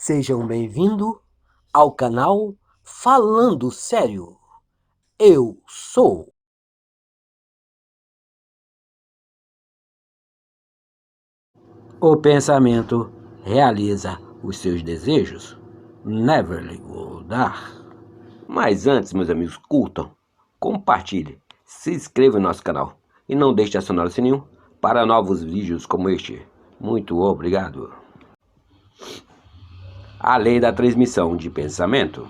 Sejam bem-vindos ao canal Falando Sério. Eu sou. O pensamento realiza os seus desejos. Never will dar. Mas antes, meus amigos, curtam, compartilhem, se inscrevam no nosso canal e não deixe de acionar o sininho para novos vídeos como este. Muito obrigado. A lei da transmissão de pensamento.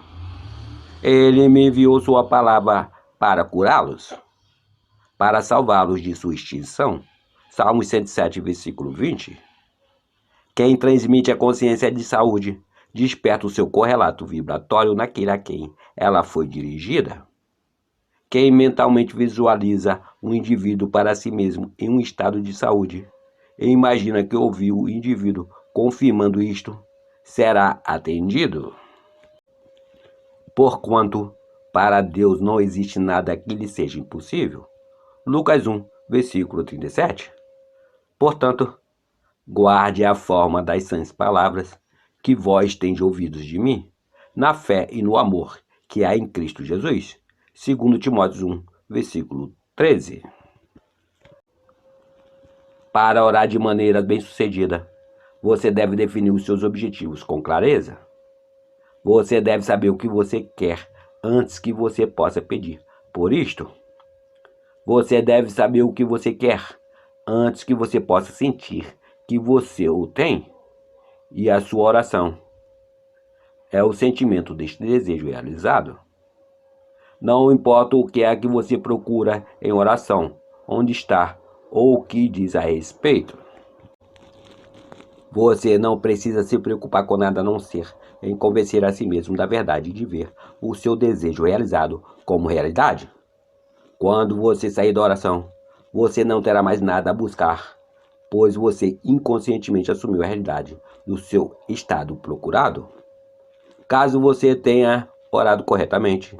Ele me enviou sua palavra para curá-los, para salvá-los de sua extinção. Salmos 107, versículo 20. Quem transmite a consciência de saúde desperta o seu correlato vibratório naquele a quem ela foi dirigida. Quem mentalmente visualiza um indivíduo para si mesmo em um estado de saúde e imagina que ouviu o indivíduo confirmando isto, será atendido. Porquanto para Deus não existe nada que lhe seja impossível. Lucas 1, versículo 37. Portanto, guarde a forma das sãs palavras que vós tendes ouvidos de mim, na fé e no amor que há em Cristo Jesus. 2 Timóteo 1, versículo 13. Para orar de maneira bem-sucedida, você deve definir os seus objetivos com clareza. Você deve saber o que você quer antes que você possa pedir. Por isto, você deve saber o que você quer antes que você possa sentir que você o tem. E a sua oração é o sentimento deste desejo realizado. Não importa o que é que você procura em oração, onde está ou o que diz a respeito. Você não precisa se preocupar com nada a não ser em convencer a si mesmo da verdade de ver o seu desejo realizado como realidade. Quando você sair da oração, você não terá mais nada a buscar, pois você inconscientemente assumiu a realidade do seu estado procurado. Caso você tenha orado corretamente,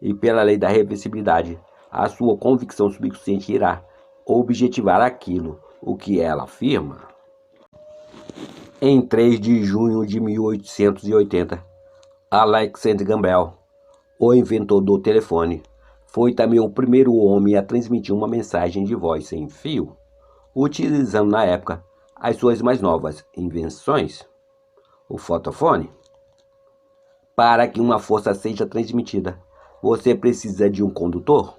e pela lei da reversibilidade, a sua convicção subconsciente irá objetivar aquilo o que ela afirma. Em 3 de junho de 1880, Alexander Graham Bell, o inventor do telefone, foi também o primeiro homem a transmitir uma mensagem de voz sem fio, utilizando na época as suas mais novas invenções, o fotofone. Para que uma força seja transmitida, você precisa de um condutor.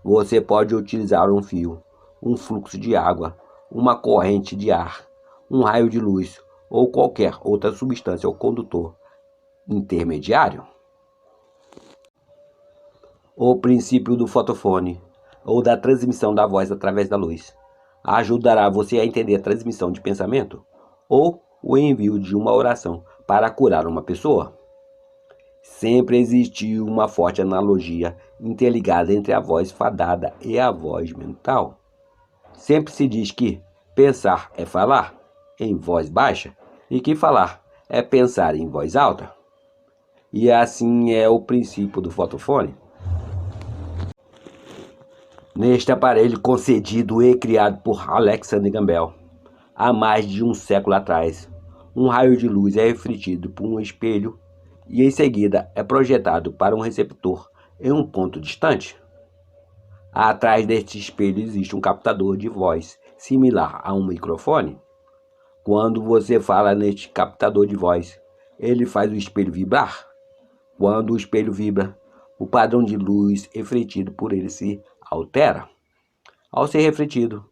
Você pode utilizar um fio, um fluxo de água, uma corrente de ar, um raio de luz ou qualquer outra substância ou condutor intermediário. O princípio do fotofone, ou da transmissão da voz através da luz, ajudará você a entender a transmissão de pensamento ou o envio de uma oração para curar uma pessoa. Sempre existiu uma forte analogia interligada entre a voz fadada e a voz mental. Sempre se diz que pensar é falar em voz baixa e que falar é pensar em voz alta. E assim é o princípio do fotofone. Neste aparelho concedido e criado por Alexander Graham Bell há mais de um século atrás, um raio de luz é refletido por um espelho e em seguida é projetado para um receptor em um ponto distante. Atrás deste espelho existe um captador de voz similar a um microfone. Quando você fala neste captador de voz, ele faz o espelho vibrar. Quando o espelho vibra, o padrão de luz refletido por ele se altera. Ao ser refletido,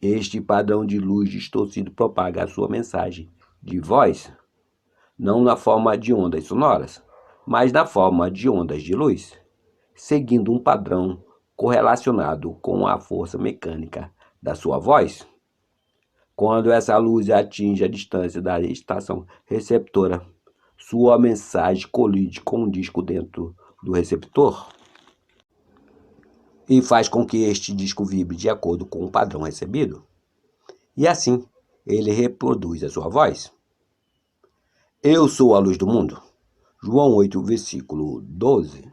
este padrão de luz distorcido propaga a sua mensagem de voz, não na forma de ondas sonoras, mas na forma de ondas de luz, seguindo um padrão correlacionado com a força mecânica da sua voz. Quando essa luz atinge a distância da estação receptora, sua mensagem colide com um disco dentro do receptor e faz com que este disco vibre de acordo com o padrão recebido. E assim, ele reproduz a sua voz. Eu sou a luz do mundo. João 8, versículo 12.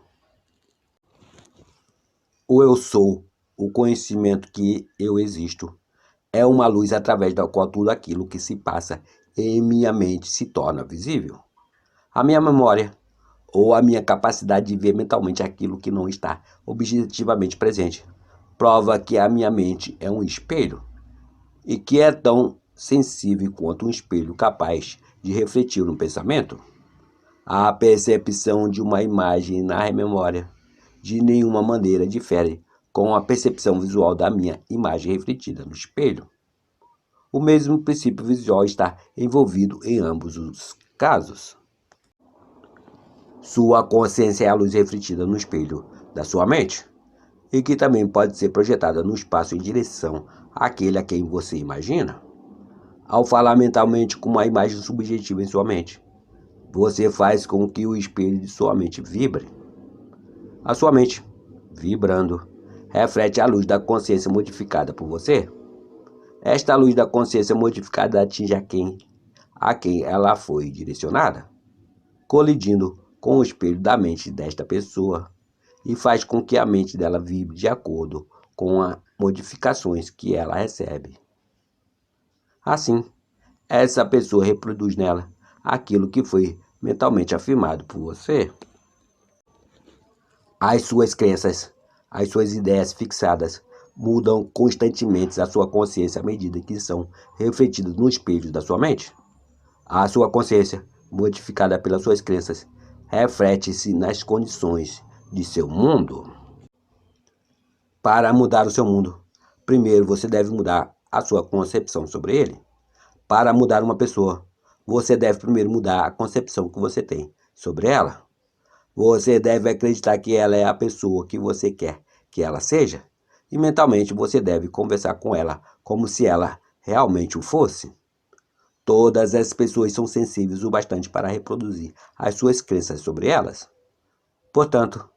O eu sou, o conhecimento que eu existo, é uma luz através da qual tudo aquilo que se passa em minha mente se torna visível. A minha memória, ou a minha capacidade de ver mentalmente aquilo que não está objetivamente presente, prova que a minha mente é um espelho e que é tão sensível quanto um espelho capaz de refletir no pensamento. A percepção de uma imagem na memória de nenhuma maneira difere com a percepção visual da minha imagem refletida no espelho. O mesmo princípio visual está envolvido em ambos os casos. Sua consciência é a luz refletida no espelho da sua mente e que também pode ser projetada no espaço em direção àquele a quem você imagina. Ao falar mentalmente com uma imagem subjetiva em sua mente, você faz com que o espelho de sua mente vibre. A sua mente, vibrando, reflete a luz da consciência modificada por você. Esta luz da consciência modificada atinge a quem ela foi direcionada, colidindo com o espelho da mente desta pessoa e faz com que a mente dela vibre de acordo com as modificações que ela recebe. Assim, essa pessoa reproduz nela aquilo que foi mentalmente afirmado por você. As suas crenças, as suas ideias fixadas mudam constantemente a sua consciência à medida que são refletidas no espelho da sua mente. A sua consciência, modificada pelas suas crenças, reflete-se nas condições de seu mundo. Para mudar o seu mundo, primeiro você deve mudar a sua concepção sobre ele. Para mudar uma pessoa, você deve primeiro mudar a concepção que você tem sobre ela. Você deve acreditar que ela é a pessoa que você quer que ela seja, e mentalmente você deve conversar com ela como se ela realmente o fosse. Todas as pessoas são sensíveis o bastante para reproduzir as suas crenças sobre elas. Portanto,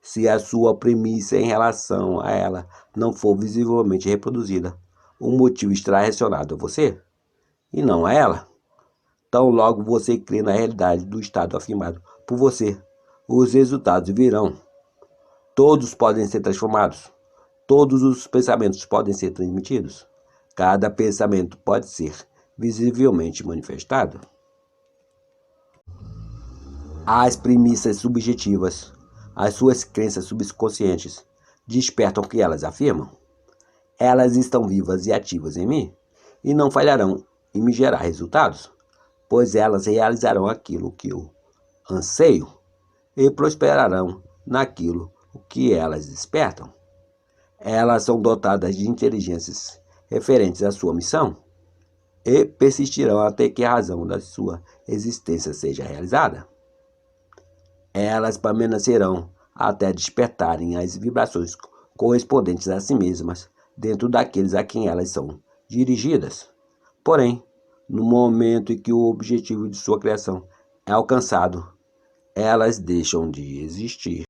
se a sua premissa em relação a ela não for visivelmente reproduzida, o motivo estará relacionado a você, e não a ela. Tão logo você crê na realidade do estado afirmado por você, os resultados virão. Todos podem ser transformados. Todos os pensamentos podem ser transmitidos. Cada pensamento pode ser visivelmente manifestado. As premissas subjetivas, as suas crenças subconscientes, despertam o que elas afirmam. Elas estão vivas e ativas em mim e não falharão em me gerar resultados, pois elas realizarão aquilo que eu anseio e prosperarão naquilo que elas despertam. Elas são dotadas de inteligências referentes à sua missão e persistirão até que a razão da sua existência seja realizada. Elas permanecerão até despertarem as vibrações correspondentes a si mesmas dentro daqueles a quem elas são dirigidas. Porém, no momento em que o objetivo de sua criação é alcançado, elas deixam de existir.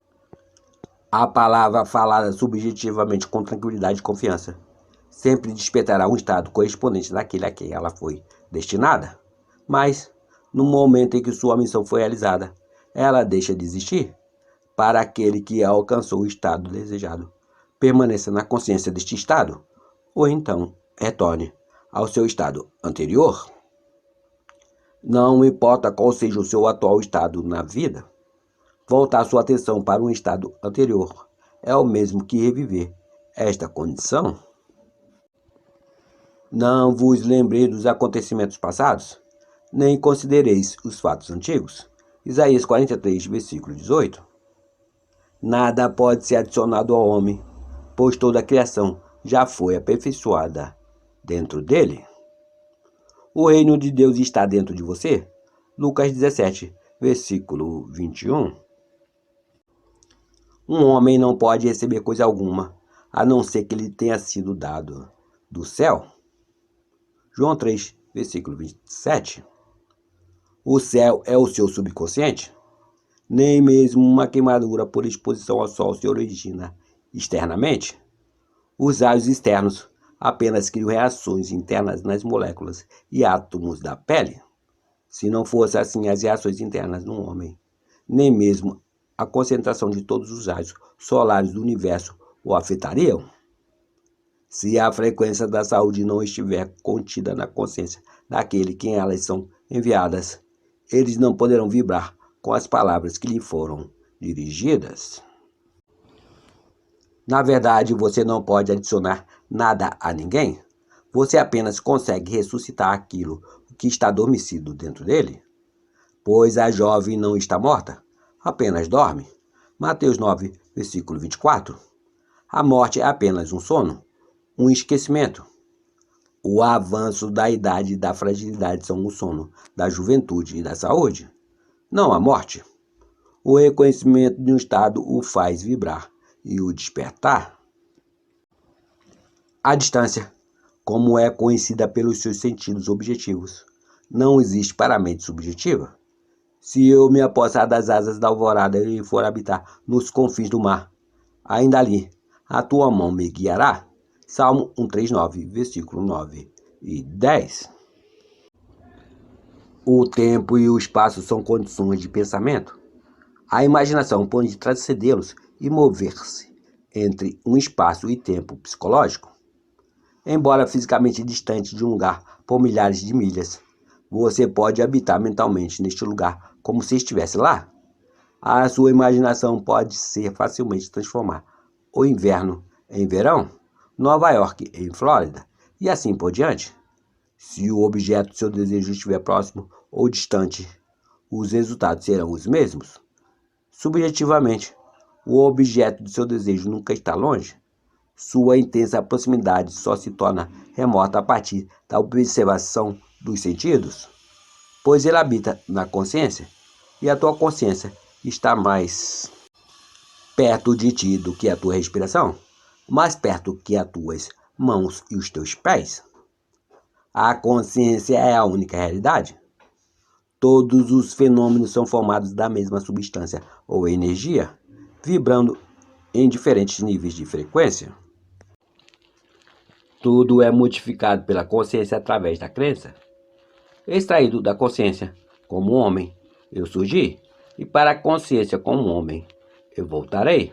A palavra falada subjetivamente com tranquilidade e confiança sempre despertará um estado correspondente daquele a quem ela foi destinada. Mas, no momento em que sua missão foi realizada, ela deixa de existir. Para aquele que alcançou o estado desejado, permaneça na consciência deste estado, ou então retorne ao seu estado anterior. Não importa qual seja o seu atual estado na vida, voltar sua atenção para um estado anterior é o mesmo que reviver esta condição. Não vos lembrei dos acontecimentos passados, nem considereis os fatos antigos. Isaías 43, versículo 18. Nada pode ser adicionado ao homem, pois toda a criação já foi aperfeiçoada dentro dele. O reino de Deus está dentro de você. Lucas 17, versículo 21. Um homem não pode receber coisa alguma, a não ser que lhe tenha sido dado do céu. João 3, versículo 27. O céu é o seu subconsciente. Nem mesmo uma queimadura por exposição ao sol se origina externamente. Os raios externos apenas criam reações internas nas moléculas e átomos da pele. Se não fosse assim as reações internas no homem, nem mesmo a concentração de todos os raios solares do universo o afetariam. Se a frequência da saúde não estiver contida na consciência daquele quem elas são enviadas, eles não poderão vibrar com as palavras que lhe foram dirigidas. Na verdade, você não pode adicionar nada a ninguém. Você apenas consegue ressuscitar aquilo que está adormecido dentro dele. Pois a jovem não está morta, apenas dorme. Mateus 9, versículo 24. A morte é apenas um sono, um esquecimento. O avanço da idade e da fragilidade são o sono da juventude e da saúde, não a morte. O reconhecimento de um estado o faz vibrar e o despertar. A distância, como é conhecida pelos seus sentidos objetivos, não existe para a mente subjetiva. Se eu me apossar das asas da alvorada e for habitar nos confins do mar, ainda ali a tua mão me guiará. Salmo 139, versículo 9 e 10. O tempo e o espaço são condições de pensamento. A imaginação pode transcendê-los e mover-se entre um espaço e tempo psicológico. Embora fisicamente distante de um lugar por milhares de milhas, você pode habitar mentalmente neste lugar como se estivesse lá. A sua imaginação pode ser facilmente transformar o inverno em verão, Nova York em Flórida e assim por diante. Se o objeto do seu desejo estiver próximo ou distante, os resultados serão os mesmos. Subjetivamente, o objeto do seu desejo nunca está longe. Sua intensa proximidade só se torna remota a partir da observação dos sentidos, pois ele habita na consciência, e a tua consciência está mais perto de ti do que a tua respiração, mais perto que as tuas mãos e os teus pés. A consciência é a única realidade. Todos os fenômenos são formados da mesma substância ou energia, vibrando em diferentes níveis de frequência. Tudo é modificado pela consciência através da crença. Extraído da consciência, como homem, eu surgi, e para a consciência como homem, eu voltarei.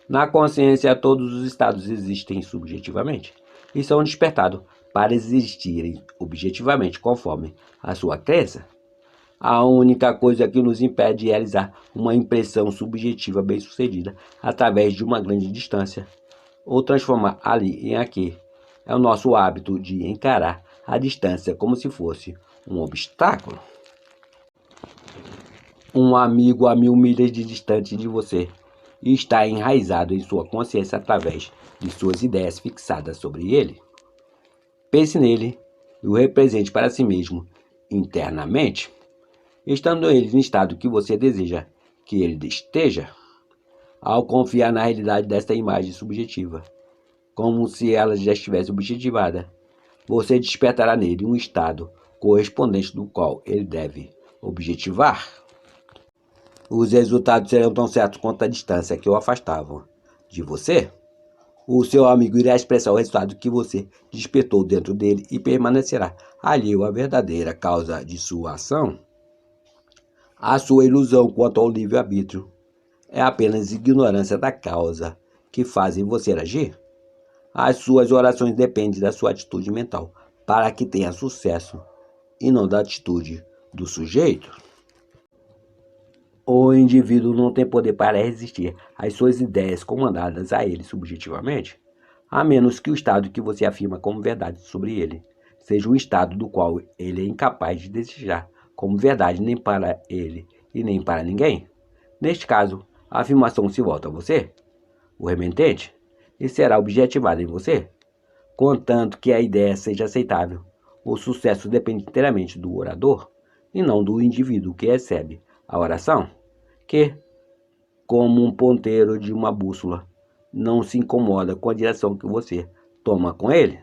Na consciência, todos os estados existem subjetivamente e são despertados para existirem objetivamente conforme a sua crença. A única coisa que nos impede de realizar uma impressão subjetiva bem-sucedida através de uma grande distância, ou transformar ali em aqui, é o nosso hábito de encarar a distância como se fosse um obstáculo. Um amigo a 1000 milhas de distante de você e está enraizado em sua consciência através de suas ideias fixadas sobre ele. Pense nele e o represente para si mesmo internamente, estando ele no estado que você deseja que ele esteja. Ao confiar na realidade desta imagem subjetiva, como se ela já estivesse objetivada, você despertará nele um estado correspondente do qual ele deve objetivar. Os resultados serão tão certos quanto a distância que o afastavam de você. O seu amigo irá expressar o resultado que você despertou dentro dele e permanecerá alheio à verdadeira causa de sua ação. A sua ilusão quanto ao livre-arbítrio é apenas ignorância da causa que fazem você agir. As suas orações dependem da sua atitude mental para que tenha sucesso e não da atitude do sujeito. O indivíduo não tem poder para resistir às suas ideias comandadas a ele subjetivamente, a menos que o estado que você afirma como verdade sobre ele seja um estado do qual ele é incapaz de desejar como verdade nem para ele e nem para ninguém. Neste caso, a afirmação se volta a você, o remetente, e será objetivada em você, contanto que a ideia seja aceitável. O sucesso depende inteiramente do orador e não do indivíduo que recebe a oração, que, como um ponteiro de uma bússola, não se incomoda com a direção que você toma com ele.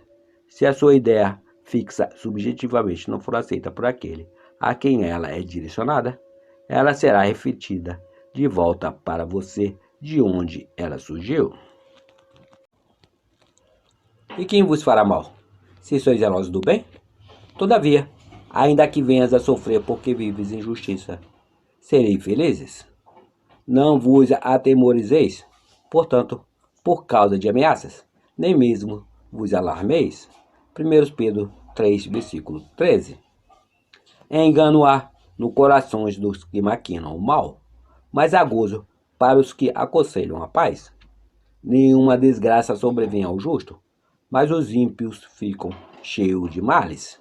Se a sua ideia fixa subjetivamente não for aceita por aquele a quem ela é direcionada, ela será refletida de volta para você de onde ela surgiu. E quem vos fará mal, se sois zelosos do bem? Todavia, ainda que venhas a sofrer porque vives em justiça, sereis felizes. Não vos atemorizeis, portanto, por causa de ameaças, nem mesmo vos alarmeis. 1 Pedro 3, versículo 13. Engano há no corações dos que maquinam o mal, mas há gozo para os que aconselham a paz. Nenhuma desgraça sobrevém ao justo, mas os ímpios ficam cheios de males.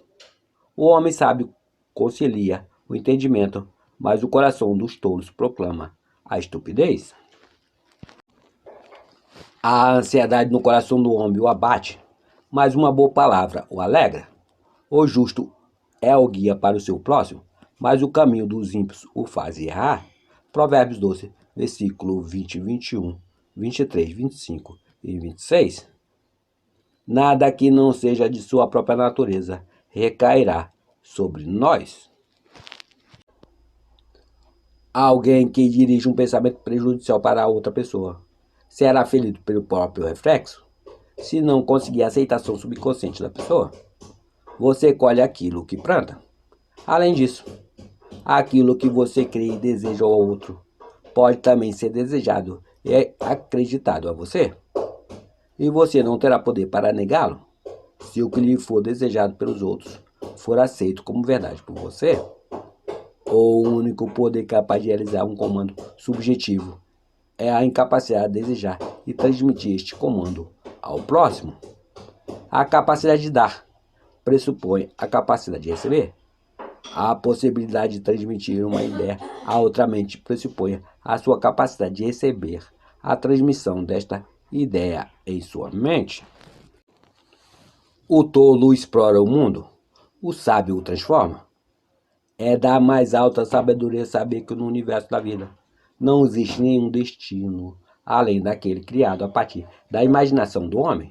O homem sábio concilia o entendimento, mas o coração dos tolos proclama a estupidez. A ansiedade no coração do homem o abate, mas uma boa palavra o alegra. O justo é o guia para o seu próximo, mas o caminho dos ímpios o faz errar. Provérbios 12, versículo 20, 21, 23, 25 e 26. Nada que não seja de sua própria natureza recairá sobre nós. Alguém que dirige um pensamento prejudicial para outra pessoa será ferido pelo próprio reflexo, se não conseguir a aceitação subconsciente da pessoa. Você colhe aquilo que planta. Além disso, aquilo que você crê e deseja ao outro pode também ser desejado e acreditado a você. E você não terá poder para negá-lo, se o que lhe for desejado pelos outros for aceito como verdade por você. O único poder capaz de realizar um comando subjetivo é a incapacidade de desejar e transmitir este comando ao próximo. A capacidade de dar pressupõe a capacidade de receber. A possibilidade de transmitir uma ideia a outra mente pressupõe a sua capacidade de receber a transmissão desta ideia em sua mente. O tolo explora o mundo, o sábio o transforma. É da mais alta sabedoria saber que no universo da vida não existe nenhum destino além daquele criado a partir da imaginação do homem.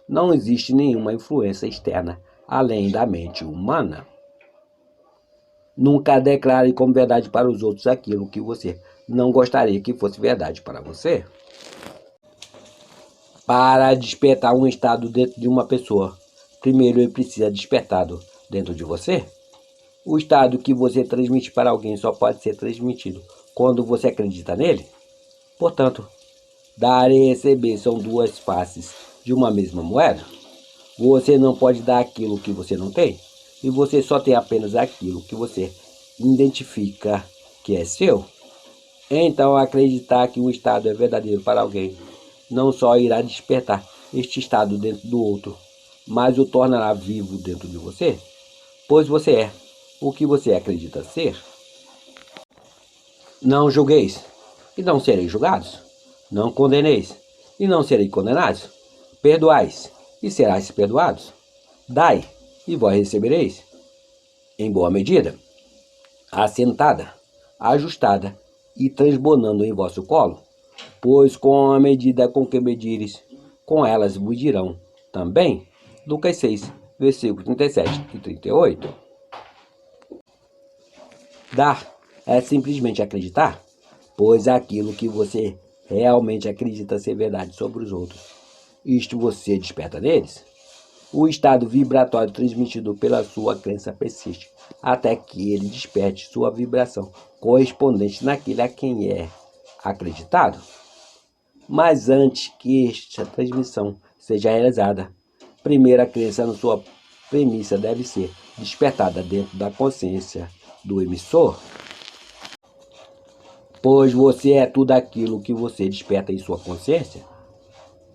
Não existe nenhuma influência externa além da mente humana. Nunca declare como verdade para os outros aquilo que você não gostaria que fosse verdade para você. Para despertar um estado dentro de uma pessoa, primeiro ele precisa despertado dentro de você. O estado que você transmite para alguém só pode ser transmitido quando você acredita nele. Portanto, dar e receber são duas faces de uma mesma moeda. Você não pode dar aquilo que você não tem, e você só tem apenas aquilo que você identifica que é seu. Então, acreditar que um estado é verdadeiro para alguém não só irá despertar este estado dentro do outro, mas o tornará vivo dentro de você, pois você é o que você acredita ser. Não julgueis, e não sereis julgados. Não condeneis, e não sereis condenados. Perdoais, e serais perdoados. Dai, e vós recebereis. Em boa medida, assentada, ajustada e transbordando em vosso colo, pois com a medida com que medires, com elas vos dirão também. Lucas 6, versículos 37 e 38. Dar é simplesmente acreditar, pois aquilo que você realmente acredita ser verdade sobre os outros, isto você desperta neles. O estado vibratório transmitido pela sua crença persiste até que ele desperte sua vibração correspondente naquele a quem é acreditado. Mas antes que esta transmissão seja realizada, primeiro a crença na sua premissa deve ser despertada dentro da consciência do emissor, pois você é tudo aquilo que você desperta em sua consciência.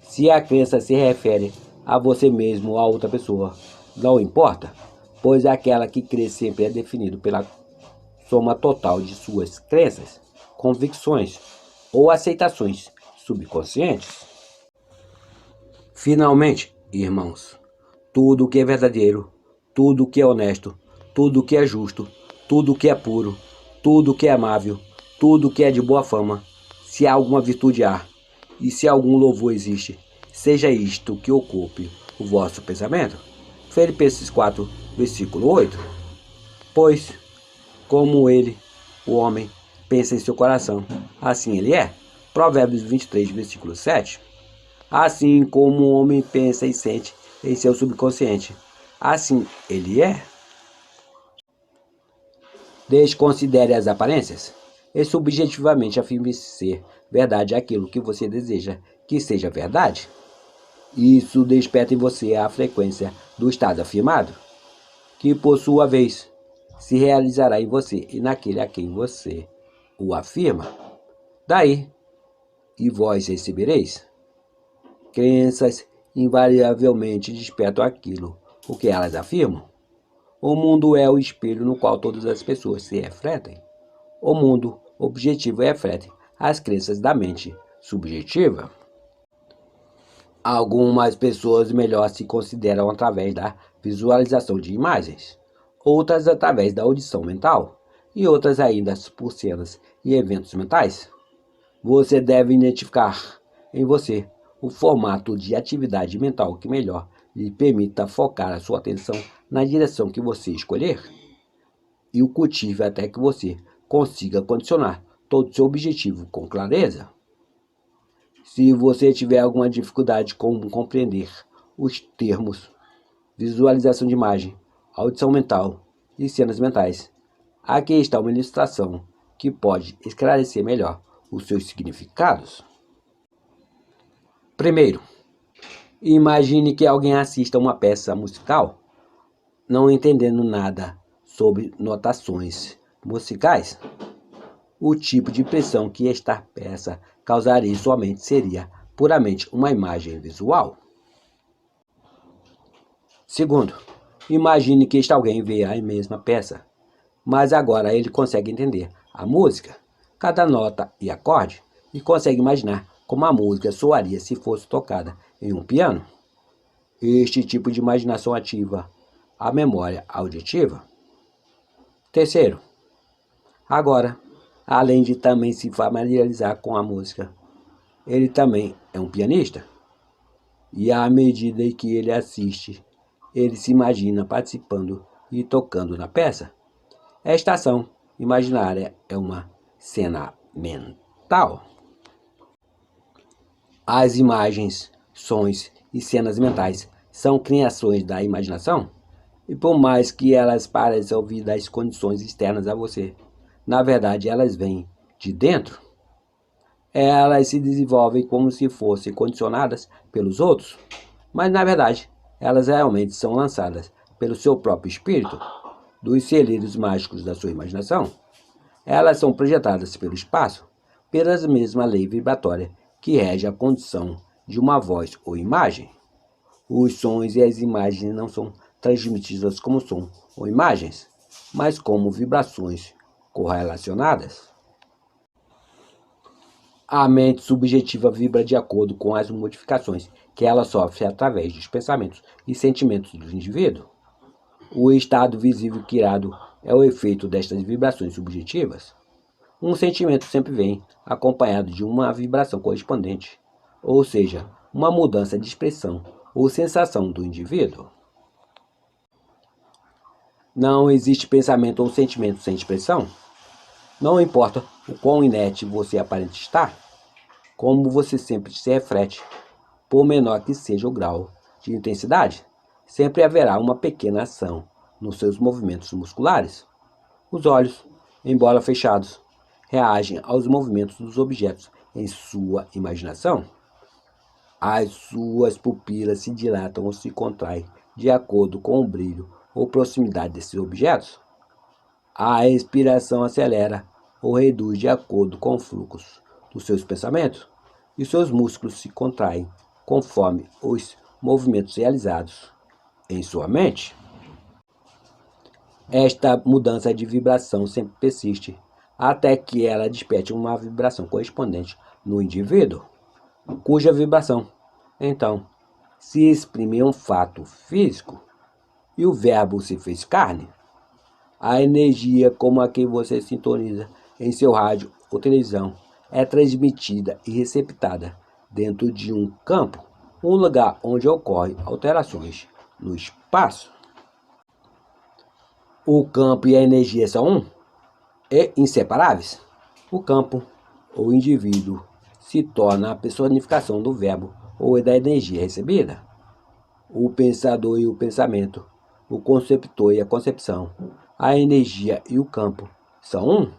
Se a crença se refere a você mesmo ou a outra pessoa, não importa, pois aquela que crê sempre é definido pela soma total de suas crenças, convicções ou aceitações subconscientes. Finalmente, irmãos, tudo o que é verdadeiro, tudo o que é honesto, tudo o que é justo, tudo o que é puro, tudo o que é amável, tudo o que é de boa fama, se alguma virtude há, e se algum louvor existe, seja isto que ocupe o vosso pensamento. Filipenses 4, versículo 8. Pois, como ele, o homem, pensa em seu coração, assim ele é. Provérbios 23, versículo 7. Assim como o homem pensa e sente em seu subconsciente, assim ele é. Desconsidere as aparências e subjetivamente afirme ser verdade aquilo que você deseja que seja verdade. Isso desperta em você a frequência do estado afirmado, que por sua vez se realizará em você e naquele a quem você o afirma. Daí, e vós recebereis. Crenças invariavelmente despertam aquilo, o que elas afirmam. O mundo é o espelho no qual todas as pessoas se refletem. O mundo objetivo reflete as crenças da mente subjetiva. Algumas pessoas melhor se consideram através da visualização de imagens, outras através da audição mental e outras ainda por cenas e eventos mentais. Você deve identificar em você o formato de atividade mental que melhor lhe permita focar a sua atenção na direção que você escolher e o cultive até que você consiga condicionar todo o seu objetivo com clareza. Se você tiver alguma dificuldade com compreender os termos visualização de imagem, audição mental e cenas mentais, aqui está uma ilustração que pode esclarecer melhor os seus significados. Primeiro, imagine que alguém assista a uma peça musical, não entendendo nada sobre notações musicais. O tipo de impressão que esta peça causaria em sua mente seria puramente uma imagem visual. Segundo, imagine que este alguém vê a mesma peça, mas agora ele consegue entender a música, cada nota e acorde, e consegue imaginar como a música soaria se fosse tocada em um piano. Este tipo de imaginação ativa a memória auditiva. Terceiro, agora, além de também se familiarizar com a música, ele também é um pianista. E à medida que ele assiste, ele se imagina participando e tocando na peça. Esta ação imaginária é uma cena mental. As imagens, sons e cenas mentais são criações da imaginação, e por mais que elas pareçam vir das condições externas a você, na verdade elas vêm de dentro. Elas se desenvolvem como se fossem condicionadas pelos outros, mas na verdade elas realmente são lançadas pelo seu próprio espírito, dos celeiros mágicos da sua imaginação. Elas são projetadas pelo espaço, pela mesma lei vibratória que rege a condição de uma voz ou imagem. Os sons e as imagens não são transmitidas como som ou imagens, mas como vibrações correlacionadas. A mente subjetiva vibra de acordo com as modificações que ela sofre através dos pensamentos e sentimentos do indivíduo. O estado visível criado é o efeito destas vibrações subjetivas. Um sentimento sempre vem acompanhado de uma vibração correspondente, ou seja, uma mudança de expressão ou sensação do indivíduo. Não existe pensamento ou sentimento sem expressão. Não importa o quão inerte você aparente estar, como você sempre se reflete, por menor que seja o grau de intensidade, sempre haverá uma pequena ação nos seus movimentos musculares. Os olhos, embora fechados, reagem aos movimentos dos objetos em sua imaginação. As suas pupilas se dilatam ou se contraem de acordo com o brilho ou proximidade desses objetos. A respiração acelera ou reduz de acordo com o fluxo dos seus pensamentos, e seus músculos se contraem conforme os movimentos realizados em sua mente. Esta mudança de vibração sempre persiste, até que ela desperte uma vibração correspondente no indivíduo, cuja vibração, então, se exprime em um fato físico, e o verbo se fez carne. A energia como a que você sintoniza em seu rádio ou televisão é transmitida e receptada dentro de um campo, um lugar onde ocorrem alterações no espaço. O campo e a energia são um e inseparáveis. O campo, ou indivíduo, se torna a personificação do verbo ou da energia recebida. O pensador e o pensamento, o conceptor e a concepção, a energia e o campo são um.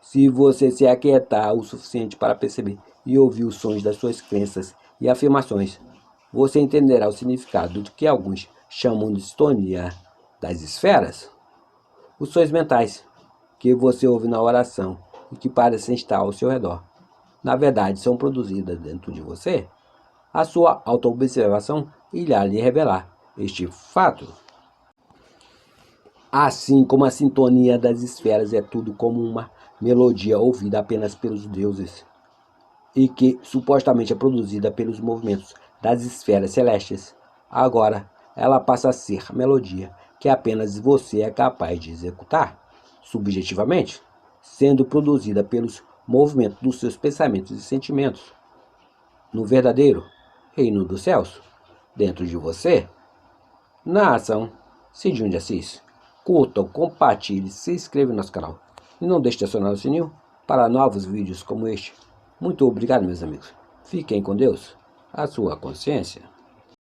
Se você se aquietar o suficiente para perceber e ouvir os sons das suas crenças e afirmações, você entenderá o significado do que alguns chamam de sintonia das esferas. Os sons mentais que você ouve na oração e que parecem estar ao seu redor, na verdade, são produzidas dentro de você. A sua autoobservação irá lhe revelar este fato. Assim como a sintonia das esferas é tudo como uma melodia ouvida apenas pelos deuses e que supostamente é produzida pelos movimentos das esferas celestes, agora ela passa a ser a melodia que apenas você é capaz de executar, subjetivamente, sendo produzida pelos movimentos dos seus pensamentos e sentimentos. No verdadeiro reino dos céus, dentro de você, na ação, Cidinho de Assis. Curta, compartilhe, se inscreva no nosso canal e não deixe de acionar o sininho para novos vídeos como este. Muito obrigado, meus amigos. Fiquem com Deus, a sua consciência.